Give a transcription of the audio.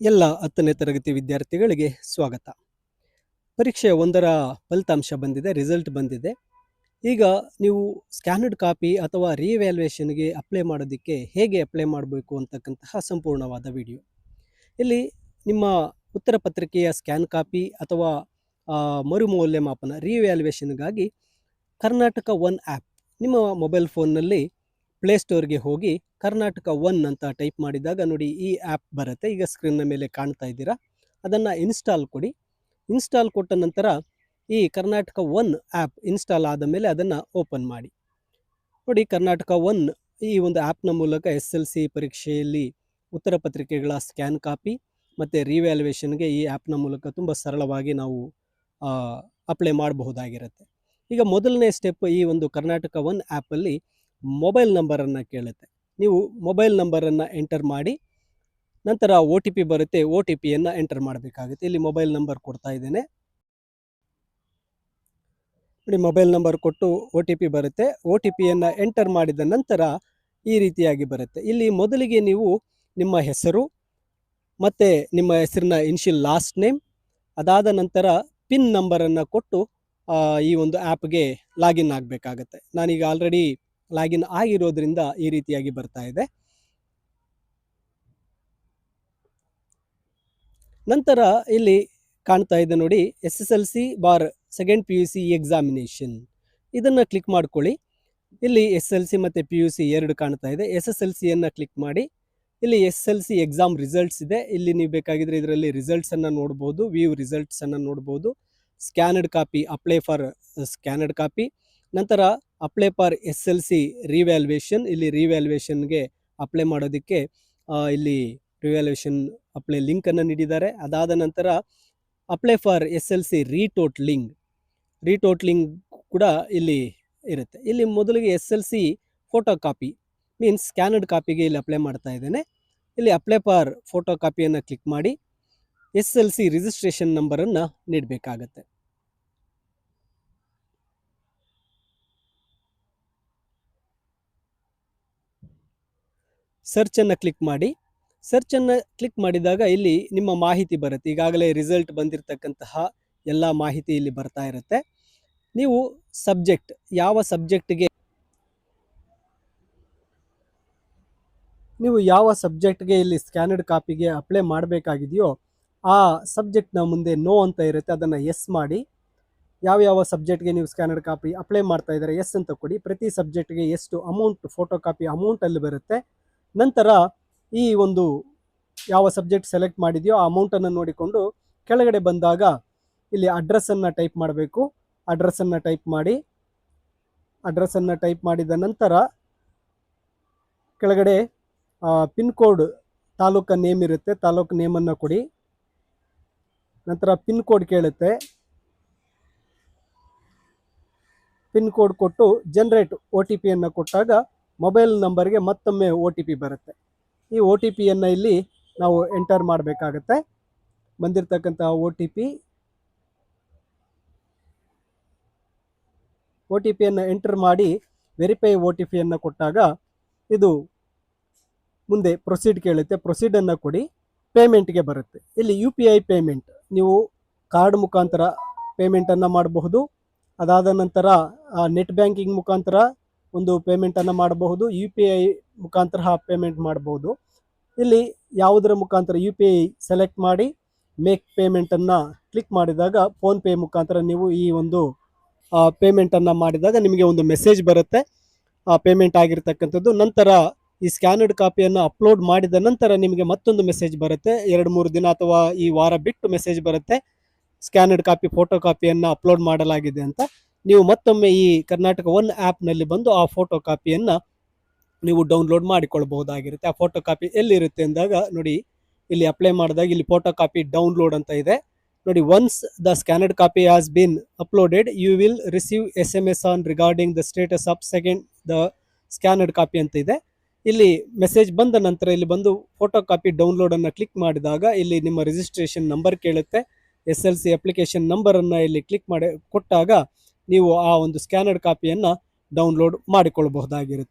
ಎಲ್ಲ 10ನೇ ತರಗತಿ ವಿದ್ಯಾರ್ಥಿಗಳಿಗೆ ಸ್ವಾಗತ. ಪರೀಕ್ಷೆ 1ರ ಫಲಿತಾಂಶ ಬಂದಿದೆ, ರಿಸಲ್ಟ್ ಬಂದಿದೆ. ಈಗ ನೀವು ಸ್ಕ್ಯಾನರ್ಡ್ ಕಾಪಿ ಅಥವಾ ರಿವ್ಯಾಲ್ಯೂಯೇಷನ್ಗೆ ಅಪ್ಲೈ ಮಾಡೋದಕ್ಕೆ ಹೇಗೆ ಅಪ್ಲೈ ಮಾಡಬೇಕು ಅಂತಕ್ಕಂತಹ ಸಂಪೂರ್ಣವಾದ ವಿಡಿಯೋ. ಇಲ್ಲಿ ನಿಮ್ಮ ಉತ್ತರ ಪತ್ರಿಕೆಯ ಸ್ಕ್ಯಾನ್ ಕಾಪಿ ಅಥವಾ ಮರು ಮೌಲ್ಯಮಾಪನ ರಿವ್ಯಾಲ್ಯೂಯೇಷನ್ಗಾಗಿ ಕರ್ನಾಟಕ ಒನ್ ಆ್ಯಪ್ ನಿಮ್ಮ ಮೊಬೈಲ್ ಫೋನ್ನಲ್ಲಿ ಪ್ಲೇಸ್ಟೋರ್ಗೆ ಹೋಗಿ ಕರ್ನಾಟಕ ಒನ್ ಅಂತ ಟೈಪ್ ಮಾಡಿದಾಗ ನೋಡಿ ಈ ಆ್ಯಪ್ ಬರುತ್ತೆ. ಈಗ ಸ್ಕ್ರೀನ್ನ ಮೇಲೆ ಕಾಣ್ತಾ ಇದ್ದೀರಾ. ಅದನ್ನು ಇನ್ಸ್ಟಾಲ್ ಕೊಡಿ. ಇನ್ಸ್ಟಾಲ್ ಕೊಟ್ಟ ನಂತರ ಈ ಕರ್ನಾಟಕ ಒನ್ ಆ್ಯಪ್ ಇನ್ಸ್ಟಾಲ್ ಆದ ಮೇಲೆ ಅದನ್ನು ಓಪನ್ ಮಾಡಿ. ನೋಡಿ ಕರ್ನಾಟಕ ಒನ್ ಈ ಒಂದು ಆ್ಯಪ್ನ ಮೂಲಕ SLC ಪರೀಕ್ಷೆಯಲ್ಲಿ ಉತ್ತರ ಪತ್ರಿಕೆಗಳ ಸ್ಕ್ಯಾನ್ ಕಾಪಿ ಮತ್ತು ರಿವ್ಯಾಲ್ಯೂಯೇಷನ್ಗೆ ಈ ಆ್ಯಪ್ನ ಮೂಲಕ ತುಂಬ ಸರಳವಾಗಿ ನಾವು ಅಪ್ಲೈ ಮಾಡಬಹುದಾಗಿರುತ್ತೆ. ಈಗ ಮೊದಲನೇ ಸ್ಟೆಪ್, ಈ ಒಂದು ಕರ್ನಾಟಕ ಒನ್ ಆ್ಯಪಲ್ಲಿ ಮೊಬೈಲ್ ನಂಬರನ್ನು ಕೇಳುತ್ತೆ. ನೀವು ಮೊಬೈಲ್ ನಂಬರನ್ನು ಎಂಟರ್ ಮಾಡಿ ನಂತರ OTP ಬರುತ್ತೆ. OTPಯನ್ನು ಎಂಟರ್ ಮಾಡಬೇಕಾಗುತ್ತೆ. ಇಲ್ಲಿ ಮೊಬೈಲ್ ನಂಬರ್ ಕೊಡ್ತಾ ಇದ್ದೇನೆ ನೋಡಿ. ಮೊಬೈಲ್ ನಂಬರ್ ಕೊಟ್ಟು OTP ಬರುತ್ತೆ. OTPಯನ್ನು ಎಂಟರ್ ಮಾಡಿದ ನಂತರ ಈ ರೀತಿಯಾಗಿ ಬರುತ್ತೆ. ಇಲ್ಲಿ ಮೊದಲಿಗೆ ನೀವು ನಿಮ್ಮ ಹೆಸರು ಮತ್ತು ನಿಮ್ಮ ಹೆಸರಿನ ಇನಿಷಿಯಲ್ ಲಾಸ್ಟ್ ನೇಮ್, ಅದಾದ ನಂತರ ಪಿನ್ ನಂಬರನ್ನು ಕೊಟ್ಟು ಈ ಒಂದು ಆ್ಯಪ್ಗೆ ಲಾಗಿನ್ ಆಗಬೇಕಾಗತ್ತೆ. ನಾನೀಗ ಆಲ್ರೆಡಿ ಲಾಗಿನ್ ಆಗಿರೋದ್ರಿಂದ ಈ ರೀತಿಯಾಗಿ ಬರ್ತಾ ಇದೆ. ನಂತರ ಇಲ್ಲಿ ಕಾಣ್ತಾ ಇದೆ ನೋಡಿ SSLC bar second PUC examination. ಇದನ್ನು ಕ್ಲಿಕ್ ಮಾಡ್ಕೊಳ್ಳಿ. ಇಲ್ಲಿ SLC ಮತ್ತು PUC ಎರಡು ಕಾಣ್ತಾ ಇದೆ. SSLCಯನ್ನು ಕ್ಲಿಕ್ ಮಾಡಿ. ಇಲ್ಲಿ SLC ಎಕ್ಸಾಮ್ ರಿಸಲ್ಟ್ಸ್ ಇದೆ. ಇಲ್ಲಿ ನೀವು ಬೇಕಾಗಿದ್ರೆ ಇದರಲ್ಲಿ ರಿಸಲ್ಟ್ಸನ್ನು ನೋಡ್ಬೋದು, ವ್ಯೂ ರಿಸಲ್ಟ್ಸನ್ನು ನೋಡ್ಬೋದು. ಸ್ಕ್ಯಾನರ್ಡ್ ಕಾಪಿ, ಅಪ್ಲೈ ಫಾರ್ ಸ್ಕ್ಯಾನರ್ಡ್ ಕಾಪಿ. ನಂತರ ಅಪ್ಲೈ ಫಾರ್ SLC ರಿವ್ಯಾಲ್ಯೂಯೇಷನ್. ಇಲ್ಲಿ ರಿವ್ಯಾಲ್ಯೂಯೇಷನ್ಗೆ ಅಪ್ಲೈ ಮಾಡೋದಕ್ಕೆ ಇಲ್ಲಿ ರಿವ್ಯಾಲ್ಯೂಯೇಷನ್ ಅಪ್ಲೈ ಲಿಂಕನ್ನು ನೀಡಿದ್ದಾರೆ. ಅದಾದ ನಂತರ ಅಪ್ಲೈ ಫಾರ್ SLC ರೀಟೋಟ್ಲಿಂಗ್ ಕೂಡ ಇಲ್ಲಿ ಇರುತ್ತೆ. ಇಲ್ಲಿ ಮೊದಲಿಗೆ SLC ಫೋಟೋ ಕಾಪಿ ಮೀನ್ಸ್ ಸ್ಕ್ಯಾನರ್ಡ್ ಕಾಪಿಗೆ ಇಲ್ಲಿ ಅಪ್ಲೈ ಮಾಡ್ತಾ ಇದ್ದೇನೆ. ಇಲ್ಲಿ ಅಪ್ಲೈ ಫಾರ್ ಫೋಟೋ ಕಾಪಿಯನ್ನು ಕ್ಲಿಕ್ ಮಾಡಿ SLC ರಿಜಿಸ್ಟ್ರೇಷನ್ ನಂಬರನ್ನು ನೀಡಬೇಕಾಗತ್ತೆ. ಸರ್ಚನ್ನು ಕ್ಲಿಕ್ ಮಾಡಿ. ಸರ್ಚನ್ನು ಕ್ಲಿಕ್ ಮಾಡಿದಾಗ ಇಲ್ಲಿ ನಿಮ್ಮ ಮಾಹಿತಿ ಬರುತ್ತೆ. ಈಗಾಗಲೇ ರಿಸಲ್ಟ್ ಬಂದಿರತಕ್ಕಂತಹ ಎಲ್ಲ ಮಾಹಿತಿ ಇಲ್ಲಿ ಬರ್ತಾ ಇರುತ್ತೆ. ನೀವು ಸಬ್ಜೆಕ್ಟ್, ಯಾವ ಸಬ್ಜೆಕ್ಟ್ಗೆ ಇಲ್ಲಿ ಸ್ಕ್ಯಾನರ್ಡ್ ಕಾಪಿಗೆ ಅಪ್ಲೈ ಮಾಡಬೇಕಾಗಿದೆಯೋ ಆ ಸಬ್ಜೆಕ್ಟ್ನ ಮುಂದೆ ನೋ ಅಂತ ಇರುತ್ತೆ, ಅದನ್ನು ಎಸ್ ಮಾಡಿ. ಯಾವ ಸಬ್ಜೆಕ್ಟ್ಗೆ ನೀವು ಸ್ಕ್ಯಾನರ್ಡ್ ಕಾಪಿ ಅಪ್ಲೈ ಮಾಡ್ತಾ ಇದ್ದಾರೆ ಎಸ್ ಅಂತ ಕೊಡಿ. ಪ್ರತಿ ಸಬ್ಜೆಕ್ಟ್ಗೆ ಎಷ್ಟು ಅಮೌಂಟ್, ಫೋಟೋ ಕಾಪಿ ಅಮೌಂಟ್ ಅಲ್ಲಿ ಬರುತ್ತೆ. ನಂತರ ಈ ಒಂದು ಯಾವ ಸಬ್ಜೆಕ್ಟ್ ಸೆಲೆಕ್ಟ್ ಮಾಡಿದೆಯೋ ಆ ಅಮೌಂಟನ್ನು ನೋಡಿಕೊಂಡು ಕೆಳಗಡೆ ಬಂದಾಗ ಇಲ್ಲಿ ಅಡ್ರೆಸ್ಸನ್ನು ಟೈಪ್ ಮಾಡಬೇಕು. ಅಡ್ರೆಸ್ಸನ್ನು ಟೈಪ್ ಮಾಡಿದ ನಂತರ ಕೆಳಗಡೆ ಪಿನ್ ಕೋಡ್, ತಾಲೂಕು ನೇಮ್ ಇರುತ್ತೆ, ತಾಲೂಕು ನೇಮನ್ನು ಕೊಡಿ. ನಂತರ ಪಿನ್ ಕೋಡ್ ಕೇಳುತ್ತೆ. ಪಿನ್ ಕೋಡ್ ಕೊಟ್ಟು ಜನರೇಟ್ OTPಯನ್ನು ಕೊಟ್ಟಾಗ ಮೊಬೈಲ್ ನಂಬರ್ಗೆ ಮತ್ತೊಮ್ಮೆ OTP ಬರುತ್ತೆ. ಈ OTPಯನ್ನು ಇಲ್ಲಿ ನಾವು ಎಂಟರ್ ಮಾಡಬೇಕಾಗತ್ತೆ. ಬಂದಿರತಕ್ಕಂಥ OTPಯನ್ನು ಎಂಟರ್ ಮಾಡಿ ವೆರಿಫೈ OTPಯನ್ನು ಕೊಟ್ಟಾಗ ಇದು ಮುಂದೆ ಪ್ರೊಸೀಡ್ ಕೇಳುತ್ತೆ. ಪ್ರೊಸೀಡನ್ನು ಕೊಡಿ. ಪೇಮೆಂಟ್ಗೆ ಬರುತ್ತೆ. ಇಲ್ಲಿ UPI ಪೇಮೆಂಟ್, ನೀವು ಕಾರ್ಡ್ ಮುಖಾಂತರ ಪೇಮೆಂಟನ್ನು ಮಾಡಬಹುದು. ಅದಾದ ನಂತರ ನೆಟ್ ಬ್ಯಾಂಕಿಂಗ್ ಮುಖಾಂತರ ಒಂದು ಪೇಮೆಂಟನ್ನು ಮಾಡಬಹುದು, UPI ಮುಖಾಂತರ ಪೇಮೆಂಟ್ ಮಾಡಬಹುದು. ಇಲ್ಲಿ ಯಾವುದರ ಮುಖಾಂತರ UPI ಸೆಲೆಕ್ಟ್ ಮಾಡಿ ಮೇಕ್ ಪೇಮೆಂಟನ್ನು ಕ್ಲಿಕ್ ಮಾಡಿದಾಗ ಫೋನ್ಪೇ ಮುಖಾಂತರ ನೀವು ಈ ಒಂದು ಪೇಮೆಂಟನ್ನು ಮಾಡಿದಾಗ ನಿಮಗೆ ಒಂದು ಮೆಸೇಜ್ ಬರುತ್ತೆ ಪೇಮೆಂಟ್ ಆಗಿರ್ತಕ್ಕಂಥದ್ದು. ನಂತರ ಈ ಸ್ಕ್ಯಾನರ್ಡ್ ಕಾಪಿಯನ್ನು ಅಪ್ಲೋಡ್ ಮಾಡಿದ ನಂತರ ನಿಮಗೆ ಮತ್ತೊಂದು ಮೆಸೇಜ್ ಬರುತ್ತೆ. 2-3 ದಿನ ಅಥವಾ ಈ ವಾರ ಬಿಟ್ಟು ಮೆಸೇಜ್ ಬರುತ್ತೆ, ಸ್ಕ್ಯಾನರ್ಡ್ ಕಾಪಿ, ಫೋಟೋ ಕಾಪಿಯನ್ನು ಅಪ್ಲೋಡ್ ಮಾಡಲಾಗಿದೆ ಅಂತ. ನೀವು ಮತ್ತೊಮ್ಮೆ ಈ ಕರ್ನಾಟಕ ಒನ್ ಆ್ಯಪ್ನಲ್ಲಿ ಬಂದು ಆ ಫೋಟೋ ಕಾಪಿಯನ್ನು ನೀವು ಡೌನ್ಲೋಡ್ ಮಾಡಿಕೊಳ್ಬಹುದಾಗಿರುತ್ತೆ. ಆ ಫೋಟೋ ಕಾಪಿ ಎಲ್ಲಿರುತ್ತೆ ಅಂದಾಗ ನೋಡಿ, ಇಲ್ಲಿ ಅಪ್ಲೈ ಮಾಡಿದಾಗ ಇಲ್ಲಿ ಫೋಟೋ ಕಾಪಿ ಡೌನ್ಲೋಡ್ ಅಂತ ಇದೆ ನೋಡಿ. Once the scanned copy has been uploaded you will receive SMS on regarding the status of second the scanned copy ಅಂತ ಇದೆ. ಇಲ್ಲಿ ಮೆಸೇಜ್ ಬಂದ ನಂತರ ಇಲ್ಲಿ ಬಂದು ಫೋಟೋ ಕಾಪಿ ಡೌನ್ಲೋಡನ್ನು ಕ್ಲಿಕ್ ಮಾಡಿದಾಗ ಇಲ್ಲಿ ನಿಮ್ಮ ರಿಜಿಸ್ಟ್ರೇಷನ್ ನಂಬರ್ ಕೇಳುತ್ತೆ. SLC ಅಪ್ಲಿಕೇಶನ್ ನಂಬರನ್ನು ಇಲ್ಲಿ ಕ್ಲಿಕ್ ಮಾಡಿ ಕೊಟ್ಟಾಗ ನೀವು ಆ ಒಂದು ಸ್ಕ್ಯಾನರ್ಡ್ ಕಾಪಿಯನ್ನು ಡೌನ್ಲೋಡ್ ಮಾಡಿಕೊಳ್ಳಬಹುದಾಗಿರುತ್ತೆ.